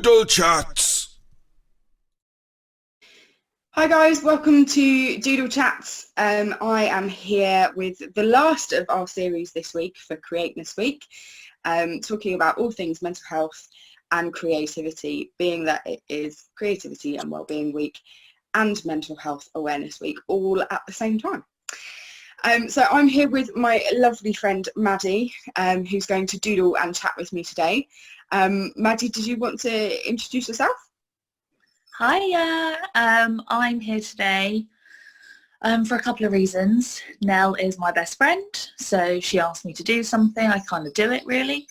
Doodle Chats. Hi guys, welcome to Doodle Chats. I am here with the last of our series this week for Createness Week, talking about all things mental health and creativity, being that it is Creativity and Wellbeing Week and Mental Health Awareness Week all at the same time. So I'm here with my lovely friend Maddy, who's going to doodle and chat with me today. Maddy, did you want to introduce yourself? Hiya, I'm here today for a couple of reasons. Nell is my best friend, so she asked me to do something, I kind of do it really.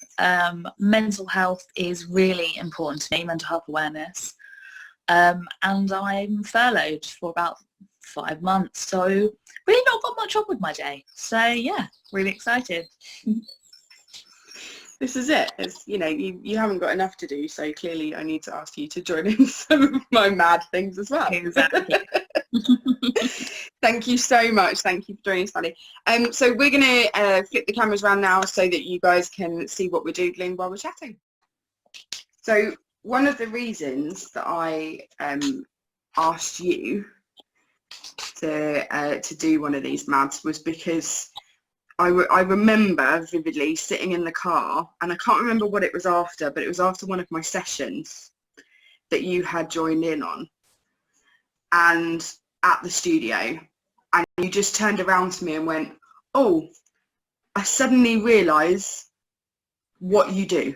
Mental health is really important to me, mental health awareness, and I'm furloughed for about 5 months, so really not got much on with my day. So yeah, really excited. This is it. It's, you know, you haven't got enough to do, so clearly I need to ask you to join in some of my mad things as well. Exactly. Thank you so much. Thank you for joining us, Maddy. So we're going to flip the cameras around now so that you guys can see what we're doodling while we're chatting. So one of the reasons that I asked you to do one of these mads was because I remember vividly sitting in the car, and I can't remember what it was after, but it was after one of my sessions that you had joined in on, and at the studio, and you just turned around to me and went, "Oh, I suddenly realise what you do."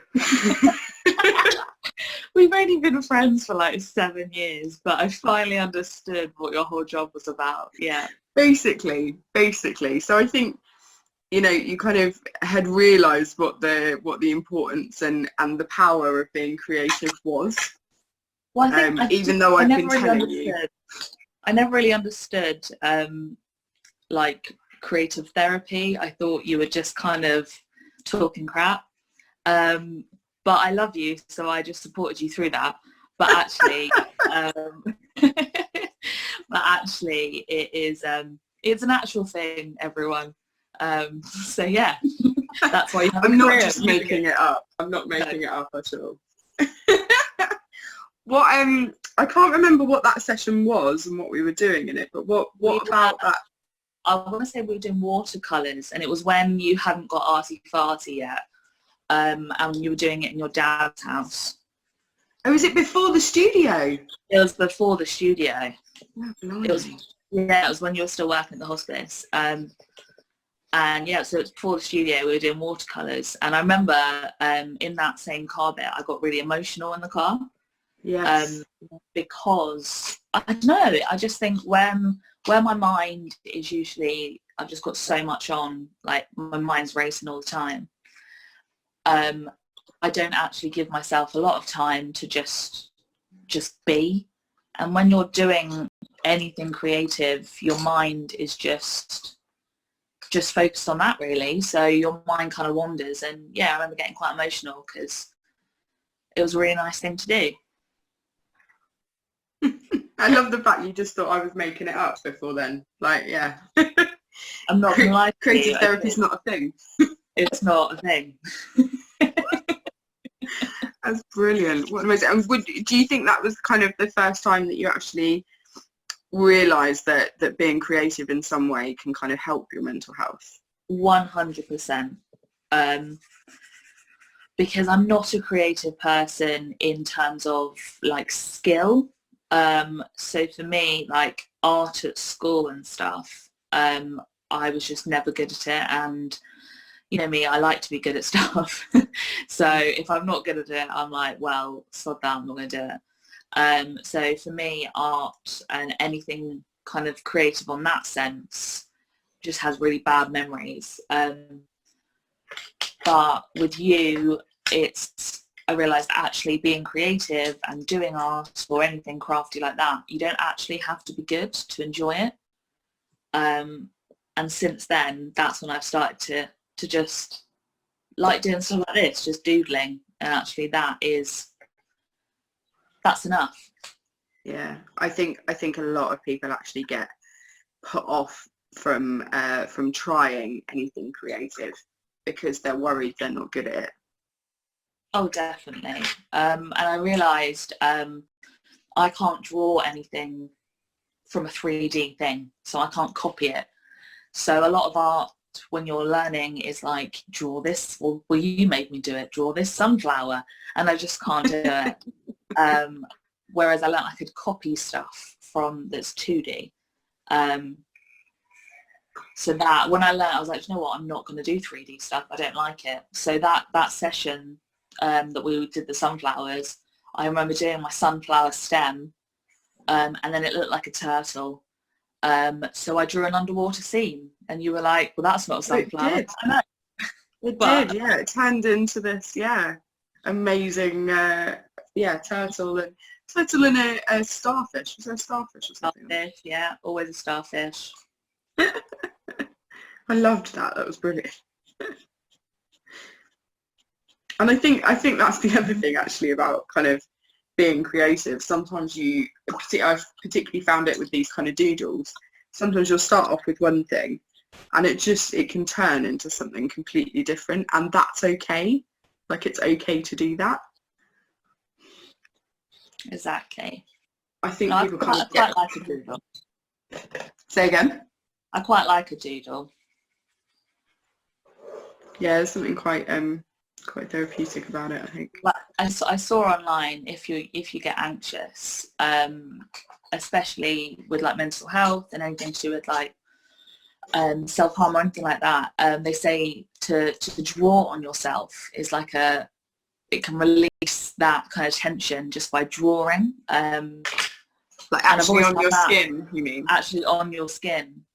We've only been friends for like 7 years, but I finally understood what your whole job was about. Yeah. Basically. So I think, you know, you kind of had realised what the importance and the power of being creative was. Well, I think even though I've been telling you. I never really understood like creative therapy. I thought you were just kind of talking crap. But I love you, so I just supported you through that. But actually, it is it's an actual thing, everyone. So yeah, that's why you have I'm a not career. just making it up. I'm not making it up at all. What I can't remember what that session was and what we were doing in it, but what about that? I want to say we were doing watercolours, and it was when you hadn't got Arty Farty yet, and you were doing it in your dad's house. Oh, was it before the studio? It was before the studio. Oh, It was when you were still working at the hospice. And yeah, so it's before the studio, we were doing watercolours, and I remember in that same car bit I got really emotional in the car. Yes. Because I don't know, I just think where my mind is usually, I've just got so much on, like my mind's racing all the time. I don't actually give myself a lot of time to just be. And when you're doing anything creative, your mind is just focused on that really. So your mind kind of wanders, and yeah, I remember getting quite emotional because it was a really nice thing to do. I love the fact you just thought I was making it up before then. Like, yeah. I'm not gonna lie to you, creative therapy is not a thing. It's not a thing. That's brilliant. What amazing. And do you think that was kind of the first time that you actually realised that being creative in some way can kind of help your mental health? 100%. Because I'm not a creative person in terms of like skill. So for me, like art at school and stuff, I was just never good at it, and you know me, I like to be good at stuff. So if I'm not good at it, I'm like, well, sod that, I'm not going to do it. So for me, art and anything kind of creative on that sense just has really bad memories. But with you, I realised actually being creative and doing art or anything crafty like that, you don't actually have to be good to enjoy it. And since then, that's when I've started to just like doing stuff like this, just doodling. And actually that's enough. Yeah, I think a lot of people actually get put off from trying anything creative because they're worried they're not good at it. Oh, definitely. And I realised I can't draw anything from a 3D thing, so I can't copy it. So a lot of art when you're learning is like, draw this, well you made me do it, draw this sunflower, and I just can't do it. Whereas I learned I could copy stuff from that's 2D. So that when I learned, I was like, you know what, I'm not going to do 3D stuff. I don't like it. So that session that we did the sunflowers, I remember doing my sunflower stem, and then it looked like a turtle. So I drew an underwater scene, and you were like, well, that's not a sunflower. It did. I know. It did, yeah. It turned into this, amazing, turtle and a starfish. Was there a starfish or something? Starfish, yeah, always a starfish. I loved that. That was brilliant. And I think that's the other thing actually about kind of being creative. Sometimes I've particularly found it with these kind of doodles. Sometimes you'll start off with one thing, and it can turn into something completely different, and that's okay. Like, it's okay to do that. Exactly. I think no, people I quite like a doodle. Say again? I quite like a doodle. Yeah, there's something quite therapeutic about it, I think. Like I saw online, if you get anxious, especially with like mental health and anything to do with like self-harm or anything like that, they say to draw on yourself is like it can release that kind of tension just by drawing. Like actually on your skin, you mean? Actually on your skin.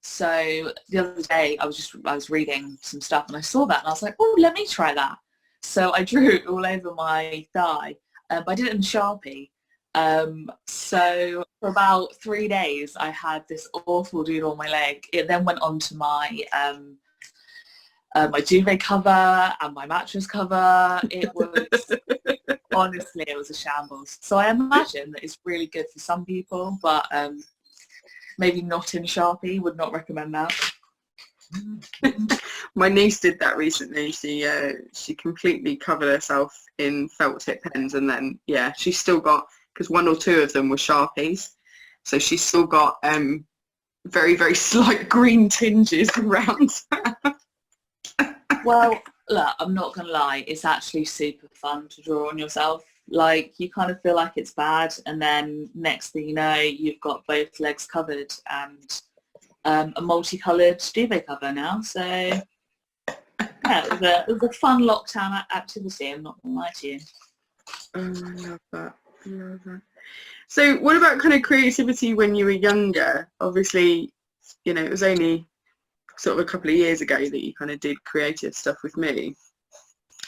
So the other day I was reading some stuff and I saw that and I was like, oh, let me try that. So I drew it all over my thigh, but I did it in Sharpie. So for about 3 days I had this awful doodle on my leg. It then went on to my duvet cover and my mattress cover. It was honestly, it was a shambles. So I imagine that it's really good for some people, but maybe not in Sharpie. Would not recommend that. My niece did that recently. She completely covered herself in felt tip pens, and then she's still got, because 1 or 2 of them were Sharpies, so she's still got very, very slight green tinges around. Well, look, I'm not gonna lie, it's actually super fun to draw on yourself. Like, you kind of feel like it's bad, and then next thing you know, you've got both legs covered and a multicoloured duvet cover now. So yeah, it was a fun lockdown activity, I'm not gonna lie to you. I love that. I love that. So what about kind of creativity when you were younger? Obviously, it was only sort of a couple of years ago that you kind of did creative stuff with me.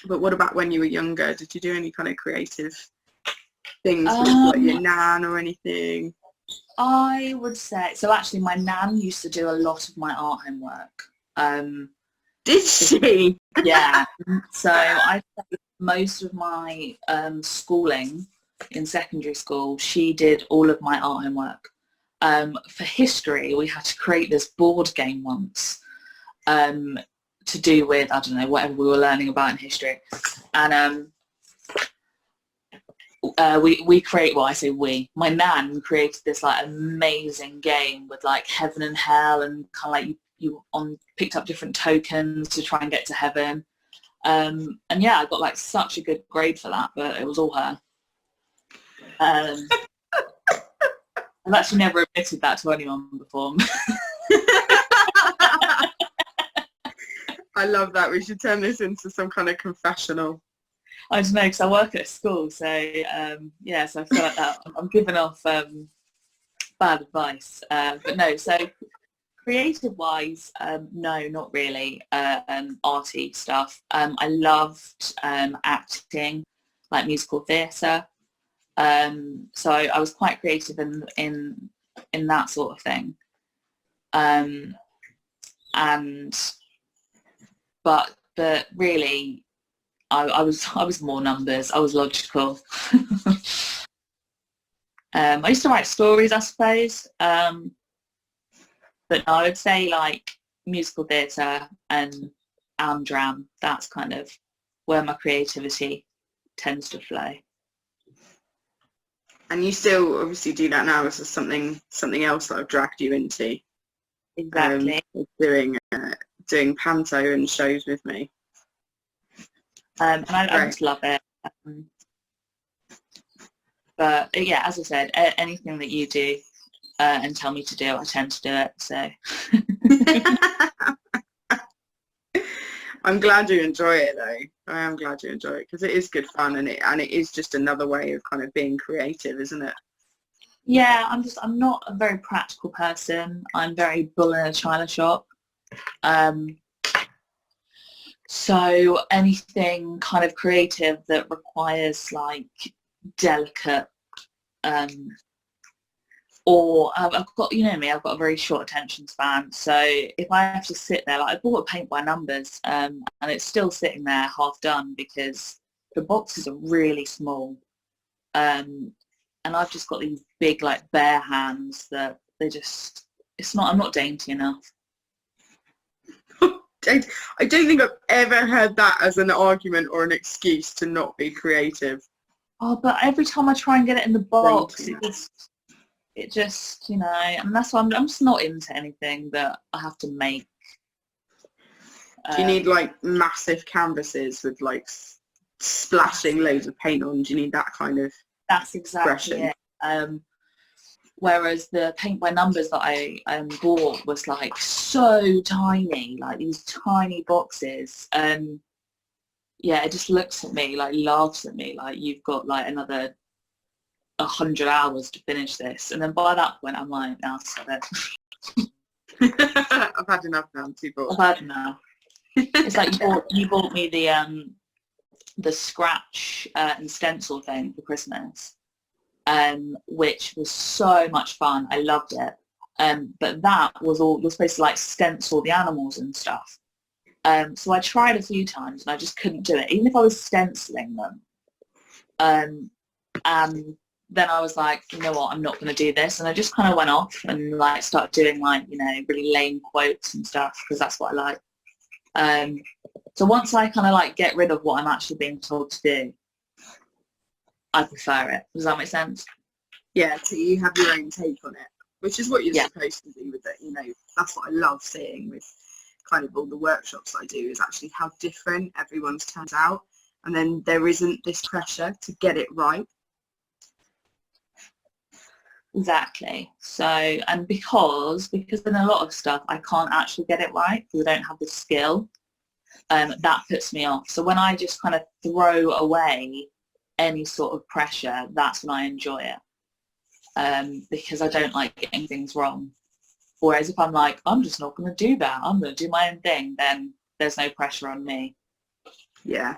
But what about when you were younger? Did you do any kind of creative things with like your nan or anything? I would say, so actually my nan used to do a lot of my art homework. Did she? Yeah. So I spent most of my schooling in secondary school, she did all of my art homework. For history, we had to create this board game once to do with, I don't know, whatever we were learning about in history. And we create, well, I say we, my nan created this like amazing game with like heaven and hell, and kind of like you picked up different tokens to try and get to heaven. And yeah, I got like such a good grade for that, but it was all her. I've actually never admitted that to anyone before. I love that. We should turn this into some kind of confessional. I don't know, because I work at a school, so yeah, so I feel like that I'm giving off bad advice. But no, so creative-wise, no, not really. Arty stuff. I loved acting, like musical theatre. So I was quite creative in that sort of thing. But really, I was more numbers. I was logical. I used to write stories, I suppose. But no, I would say like musical theatre and Amdram. That's kind of where my creativity tends to flow. And you still obviously do that now. This is something else that I've dragged you into. Exactly. Doing panto and shows with me. And I just love it. But yeah, as I said, anything that you do and tell me to do, I tend to do it. So I'm glad you enjoy it, though. I am glad you enjoy it because it is good fun, and it is just another way of kind of being creative, isn't it? Yeah, I'm not a very practical person. I'm very bull in a china shop. So anything kind of creative that requires like delicate, or I've got, you know me, I've got a very short attention span. So if I have to sit there, like I bought a paint by numbers, and it's still sitting there half done because the boxes are really small. And I've just got these big like bare hands that I'm not dainty enough. I don't think I've ever heard that as an argument or an excuse to not be creative. Oh, but every time I try and get it in the box, it just, you know, and that's why I'm just not into anything that I have to make. Do you need like massive canvases with like splashing loads of paint on? Do you need that kind of That's exactly it. Whereas the paint by numbers that I bought was like so tiny, like these tiny boxes. Yeah, it just looks at me, like laughs at me, like you've got like another 100 hours to finish this. And then by that point, I'm like, now stop it. I've had enough now. I'm too bored. I've had enough. It's like you bought me the scratch and stencil thing for Christmas. Which was so much fun. I loved it. But that you're supposed to like stencil the animals and stuff. So I tried a few times and I just couldn't do it, even if I was stenciling them. And then I was like, you know what, I'm not going to do this. And I just kind of went off and like started doing like, you know, really lame quotes and stuff because that's what I like. So once I kind of like get rid of what I'm actually being told to do, I prefer it. Does that make sense? Yeah, so you have your own take on it, which is what you're Yeah. supposed to do with it. You know, that's what I love seeing with kind of all the workshops I do, is actually how different everyone's turns out. And then there isn't this pressure to get it right. Exactly. So, and because in a lot of stuff I can't actually get it right because I don't have the skill, that puts me off. So when I just kind of throw away any sort of pressure, that's when I enjoy it, because I don't like getting things wrong. Whereas if I'm like, I'm just not going to do that, I'm going to do my own thing, then there's no pressure on me. Yeah.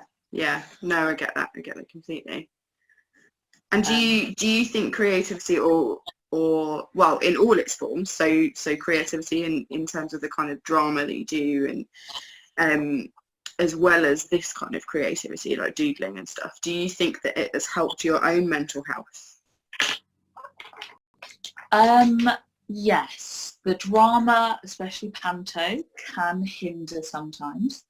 No, I get that completely. And do you think creativity or well, in all its forms, so creativity in terms of the kind of drama that you do, and as well as this kind of creativity like doodling and stuff, do you think that it has helped your own mental health? Yes, the drama, especially panto, can hinder sometimes,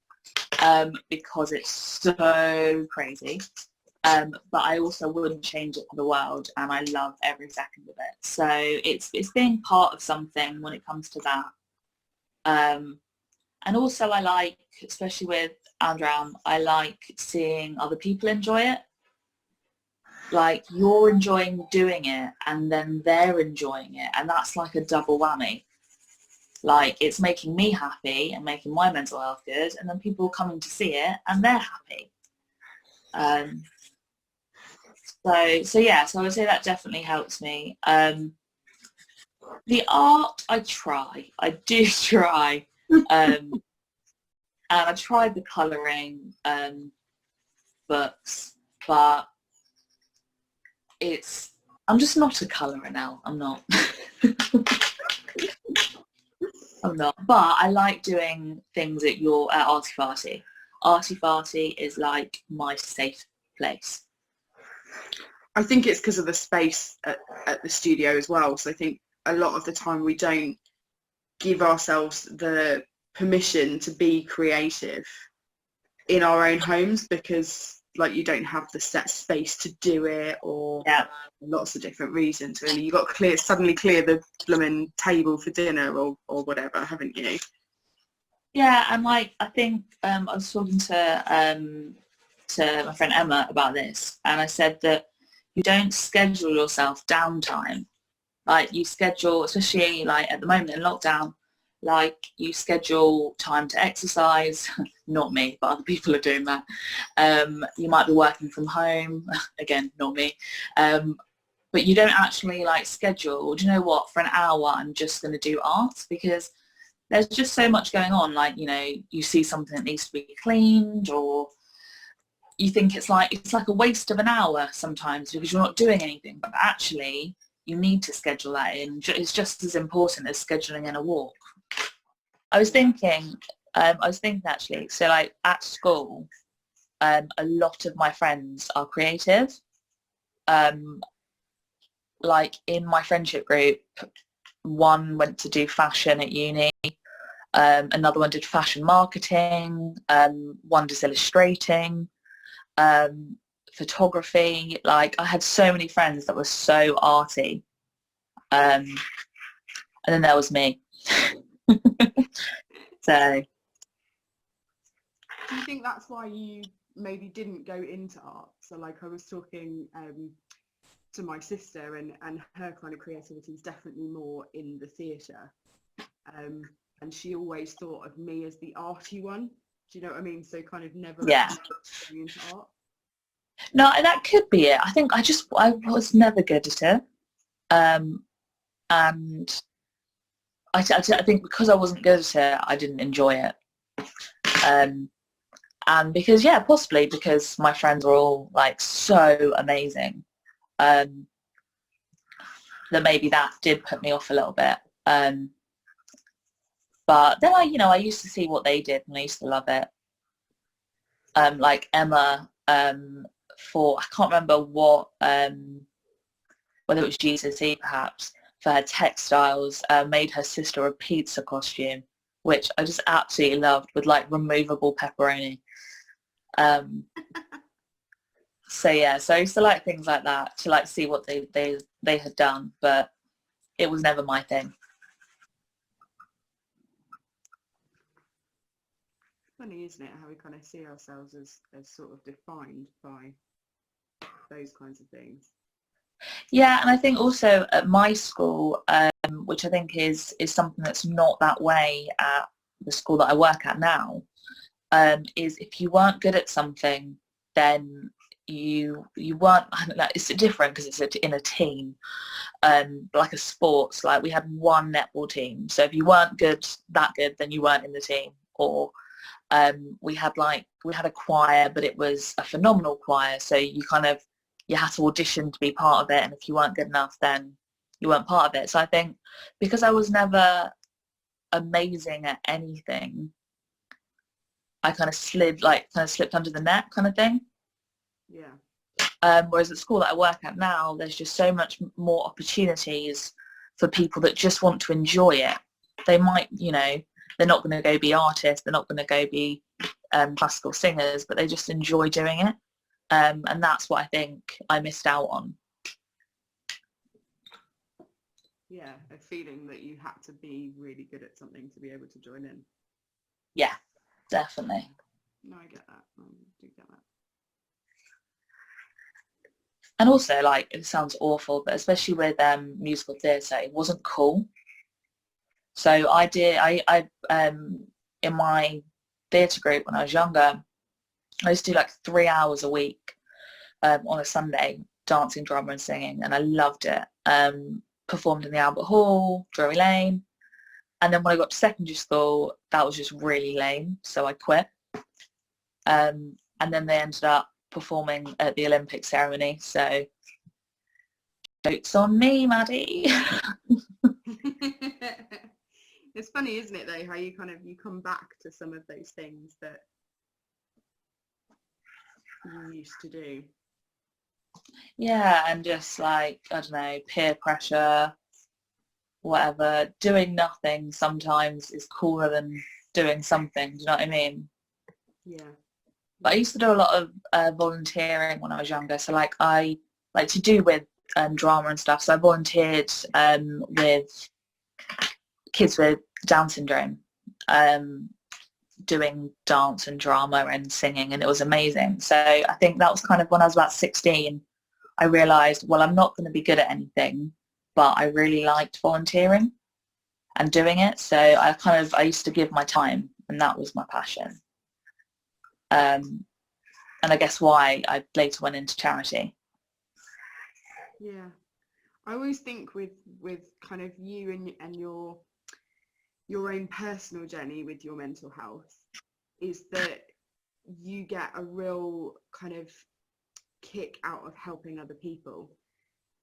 because it's so crazy. But I also wouldn't change it for the world, and I love every second of it. So it's being part of something when it comes to that. And also I like, especially with Andram, I like seeing other people enjoy it. Like you're enjoying doing it and then they're enjoying it, and that's like a double whammy. Like it's making me happy and making my mental health good, and then people coming to see it and they're happy. So yeah, so I would say that definitely helps me. The art, I do try. And I tried the colouring books, but I'm just not a colourer now. I'm not. I'm not. But I like doing things at Arty Farty. Arty Farty is like my safe place. I think it's because of the space at the studio as well. So I think a lot of the time we don't give ourselves the permission to be creative in our own homes, because like you don't have the set space to do it, or Yeah. lots of different reasons really. You got to suddenly clear the blooming table for dinner or whatever, haven't you? Yeah, and like I think I was talking to my friend Emma about this, and I said that you don't schedule yourself downtime. Like you schedule, especially like at the moment in lockdown, like you schedule time to exercise. Not me, but other people are doing that. You might be working from home. Again, not me. But you don't actually like schedule, do you know what, for an hour I'm just going to do art, because there's just so much going on. Like, you know, you see something that needs to be cleaned, or you think it's like a waste of an hour sometimes because you're not doing anything, but actually you need to schedule that in. It's just as important as scheduling in a walk. I was thinking actually, so like at school, a lot of my friends are creative. Like in my friendship group, one went to do fashion at uni, another one did fashion marketing, one does illustrating, photography. Like I had so many friends that were so arty, and then there was me. So Do you think that's why you maybe didn't go into art? So like I was talking to my sister, and her kind of creativity is definitely more in the theatre, and she always thought of me as the arty one. Do you know what I mean? So kind of never yeah, going into art. no, that could be it. I think I was never good at it, and I think because I wasn't good at it, I didn't enjoy it. And because, yeah, possibly because my friends were all like so amazing, that maybe that did put me off a little bit. But then I used to see what they did and I used to love it. Like Emma, for, I can't remember what, whether it was GCSE perhaps, for her textiles, made her sister a pizza costume, which I just absolutely loved, with like removable pepperoni. So yeah, so I used to like things like that, to like see what they had done, but it was never my thing. Funny, isn't it, how we kind of see ourselves as sort of defined by those kinds of things. Yeah, and I think also at my school, which I think is something that's not that way at the school that I work at now, is if you weren't good at something, then you weren't. I don't know, it's different because it's in a team, like a sports. Like we had one netball team, so if you weren't that good, then you weren't in the team. Or we had a choir, but it was a phenomenal choir, so you had to audition to be part of it, and if you weren't good enough, then you weren't part of it. So I think because I was never amazing at anything, I kind of slipped under the net kind of thing. Yeah. Whereas at school that I work at now, there's just so much more opportunities for people that just want to enjoy it. They might, they're not going to go be artists, they're not going to go be classical singers, but they just enjoy doing it. And that's what I think I missed out on. Yeah, a feeling that you had to be really good at something to be able to join in. Yeah, definitely. No, I get that. I do get that. And also, like, it sounds awful, but especially with musical theatre, it wasn't cool. So in my theatre group when I was younger, I used to do like 3 hours a week on a Sunday, dancing, drama and singing, and I loved it. Performed in the Albert Hall, Drury Lane, and then when I got to secondary school, that was just really lame, so I quit. And then they ended up performing at the Olympic ceremony, so joke's on me, Maddy. It's funny, isn't it, though, how you come back to some of those things that you used to do. Yeah, and just like, I don't know, peer pressure, whatever. Doing nothing sometimes is cooler than doing something, do you know what I mean? Yeah. But I used to do a lot of volunteering when I was younger. So like I like to do with drama and stuff. So I volunteered with kids with Down syndrome, doing dance and drama and singing, and it was amazing. So I think that was kind of when I was about 16, I realised, well, I'm not going to be good at anything, but I really liked volunteering and doing it. So I used to give my time, and that was my passion. And I guess why I later went into charity. Yeah. I always think with kind of you and your own personal journey with your mental health is that you get a real kind of kick out of helping other people.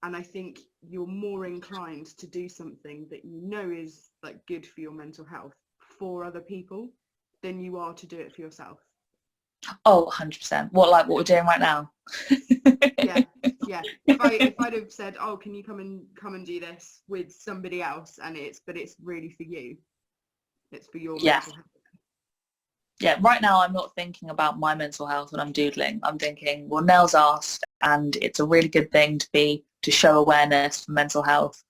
And I think you're more inclined to do something that you know is like good for your mental health for other people than you are to do it for yourself. Oh, 100%. What we're doing right now? Yeah. If I'd have said, oh, can you come and do this with somebody else, and it's really for you. It's for your mental health. Yeah, right now I'm not thinking about my mental health when I'm doodling. I'm thinking, well, Nell's asked, and it's a really good thing to show awareness for mental health.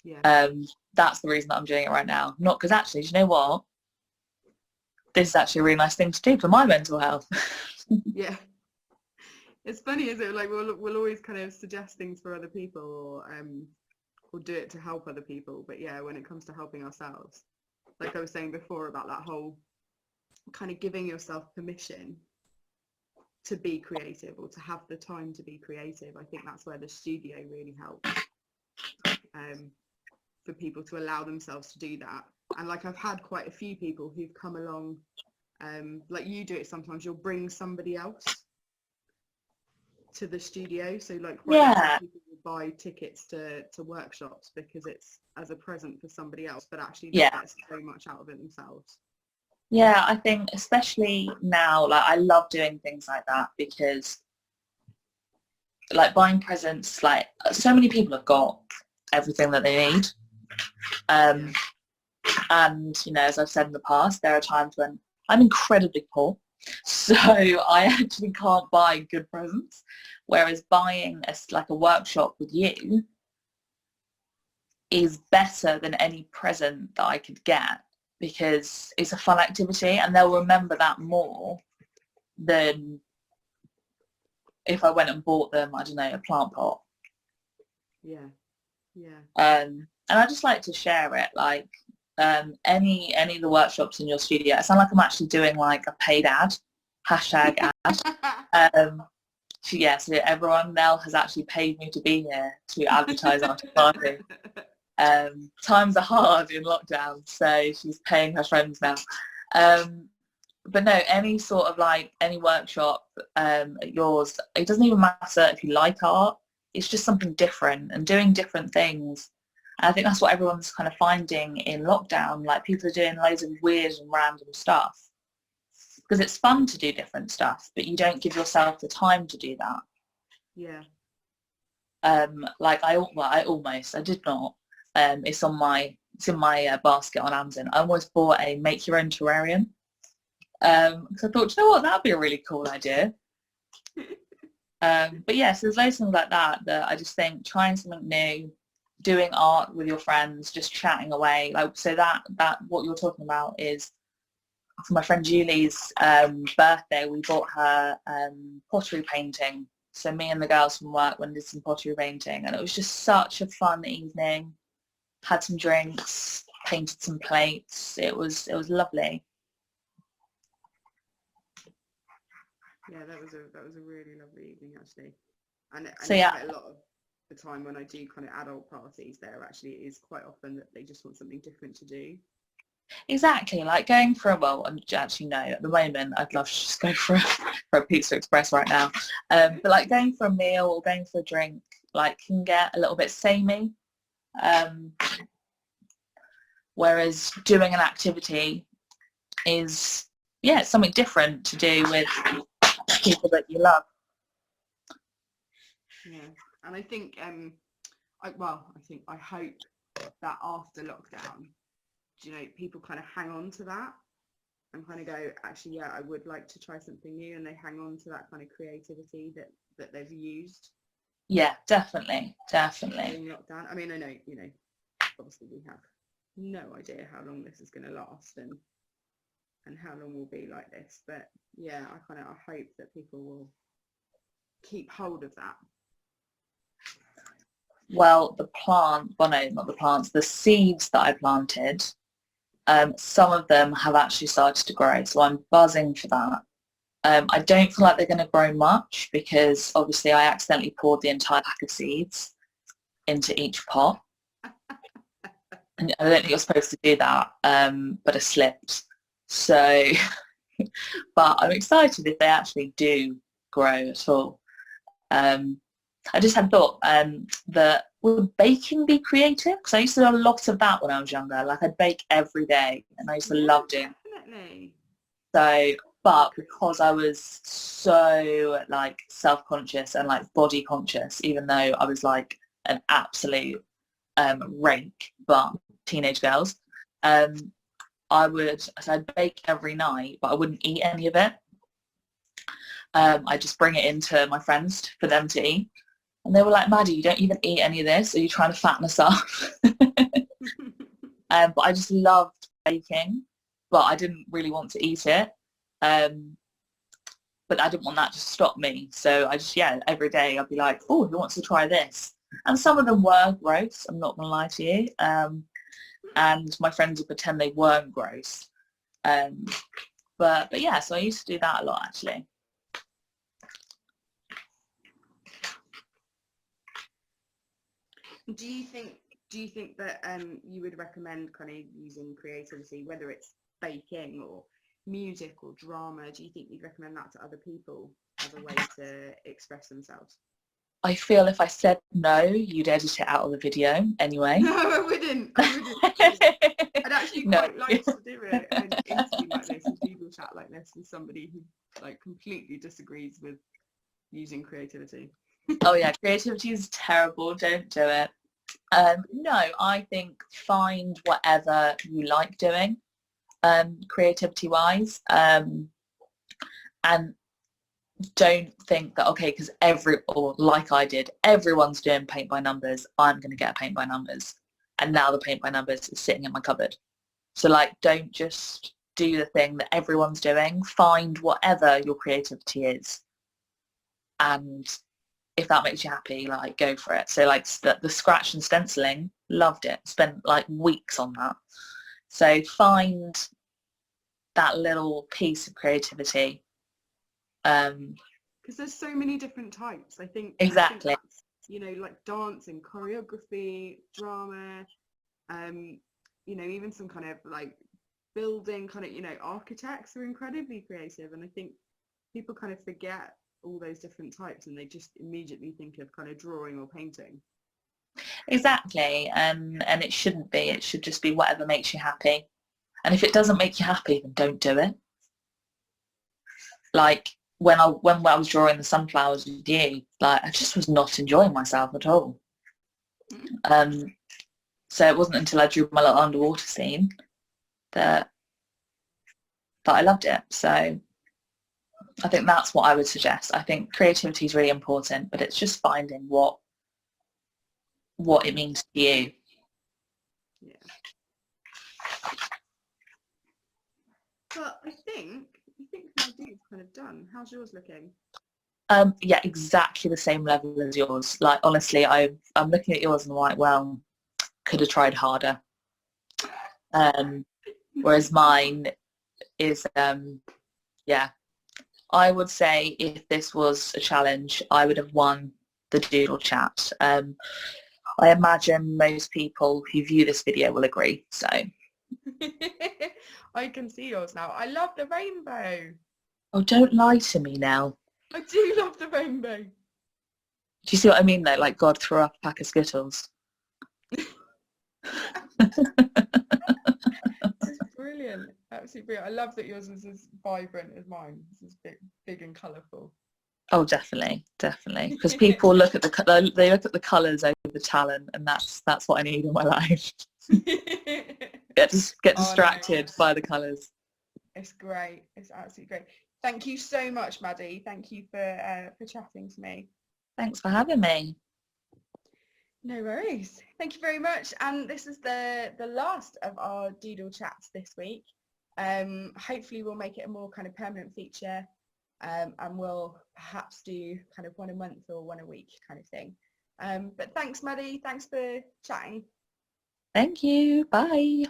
Yeah. That's the reason that I'm doing it right now. Not because actually, do you know what? This is actually a really nice thing to do for my mental health. Yeah. It's funny, isn't it? Like we'll always kind of suggest things for other people or do it to help other people. But yeah, when it comes to helping ourselves, like I was saying before about that whole kind of giving yourself permission to be creative or to have the time to be creative, I think that's where the studio really helps, for people to allow themselves to do that. And like I've had quite a few people who've come along, like you do it sometimes, you'll bring somebody else to the studio. So like quite often people will buy tickets to workshops because it's as a present for somebody else, but actually they get so much out of it themselves. Yeah, I think especially now, like I love doing things like that because like buying presents, like so many people have got everything that they need. And, you know, as I've said in the past, there are times when I'm incredibly poor, so I actually can't buy good presents, whereas buying like a workshop with you is better than any present that I could get because it's a fun activity and they'll remember that more than if I went and bought them, I don't know, a plant pot. Yeah. And I just like to share it, like any of the workshops in your studio. It sounds like I'm actually doing like a paid ad, hashtag ad. So everyone, Nell has actually paid me to be here to advertise our party. Times are hard in lockdown, so she's paying her friends now. But no, any sort of like any workshop at yours, it doesn't even matter if you like art. It's just something different and doing different things. And I think that's what everyone's kind of finding in lockdown. Like people are doing loads of weird and random stuff because it's fun to do different stuff, but you don't give yourself the time to do that. Yeah. Like I did not. It's in my basket on Amazon. I almost bought a make your own terrarium. Because I thought, you know what, that'd be a really cool idea. But yeah, so there's loads of things like that I just think trying something new, doing art with your friends, just chatting away. Like so that what you're talking about is for my friend Julie's birthday. We bought her pottery painting. So me and the girls from work went and did some pottery painting, and it was just such a fun evening. Had some drinks, painted some plates. It was lovely. Yeah, that was a really lovely evening actually. And So quite a lot of the time when I do kind of adult parties, there actually is quite often that they just want something different to do. exactly, like going for actually no, at the moment I'd love to just go for a Pizza Express right now. But like going for a meal or going for a drink, like can get a little bit samey. Whereas doing an activity is, it's something different to do with people that you love. Yeah, and I think I hope that after lockdown, you know, people kind of hang on to that kind of go, actually, yeah, I would like to try something new, and they hang on to that kind of creativity that they've used. Yeah, definitely. During lockdown. I mean, I know, obviously we have no idea how long this is going to last and how long we'll be like this, but yeah, I hope that people will keep hold of that. Well, not the plants, the seeds that I planted, some of them have actually started to grow, so I'm buzzing for that. I don't feel like they're going to grow much because obviously I accidentally poured the entire pack of seeds into each pot. And I don't think you're supposed to do that, but I slipped. So, but I'm excited if they actually do grow at all. I just had thought that would baking be creative? Because I used to do a lot of that when I was younger. Like I'd bake every day and I used to love doing. Definitely. So, but because I was so like self-conscious and like body conscious, even though I was like an absolute rake, but teenage girls, I'd bake every night, but I wouldn't eat any of it. I just bring it into my friends for them to eat. And they were like, Maddy, you don't even eat any of this. Are you trying to fatten us up? But I just loved baking, but I didn't really want to eat it. But I didn't want that to stop me. So I just, every day I'd be like, oh, who wants to try this? And some of them were gross, I'm not going to lie to you. And my friends would pretend they weren't gross. But yeah, so I used to do that a lot, actually. Do you think that you would recommend kind of using creativity, whether it's baking or music or drama? Do you think you'd recommend that to other people as a way to express themselves? I feel if I said no, you'd edit it out of the video anyway. No, I wouldn't. I'd actually quite like to do an interview like this, a Doodle chat like this, with somebody who like completely disagrees with using creativity. Oh yeah, creativity is terrible. Don't do it. No, I think find whatever you like doing, creativity-wise, and don't think that, okay, because like I did, everyone's doing paint by numbers, I'm going to get a paint by numbers. And now the paint by numbers is sitting in my cupboard. So like, don't just do the thing that everyone's doing. Find whatever your creativity is. And if that makes you happy, like go for it. So like the scratch and stenciling, loved it. Spent like weeks on that. So find that little piece of creativity. Because there's so many different types. I think exactly. I think like dance and choreography, drama, even some kind of like building kind of, architects are incredibly creative. And I think people kind of forget all those different types and they just immediately think of kind of drawing or painting. Exactly. And it shouldn't be. It should just be whatever makes you happy. And if it doesn't make you happy, then don't do it. Like when I was drawing the sunflowers with you, like I just was not enjoying myself at all. So it wasn't until I drew my little underwater scene that I loved it. So I think that's what I would suggest. I think creativity is really important, but it's just finding what it means to you. Yeah. But I think my dude's kind of done. How's yours looking? Yeah, exactly the same level as yours. Like honestly, I'm looking at yours and I'm like, well, could have tried harder. Whereas mine is, yeah. I would say if this was a challenge, I would have won the Doodle chat. I imagine most people who view this video will agree. So I can see yours now. I love the rainbow. Oh, don't lie to me now. I do love the rainbow. Do you see what I mean though? Like God threw up a pack of Skittles. This is brilliant. Absolutely brilliant. I love that yours is as vibrant as mine. This is big and colourful. Oh, definitely. Because people look at the colours over the talent, and that's what I need in my life. Get distracted by the colours. It's great. It's absolutely great. Thank you so much, Maddy. Thank you for chatting to me. Thanks for having me. No worries. Thank you very much. And this is the last of our Doodle chats this week. Hopefully we'll make it a more kind of permanent feature, and we'll perhaps do kind of one a month or one a week kind of thing. But thanks, Maddy. Thanks for chatting. Thank you. Bye.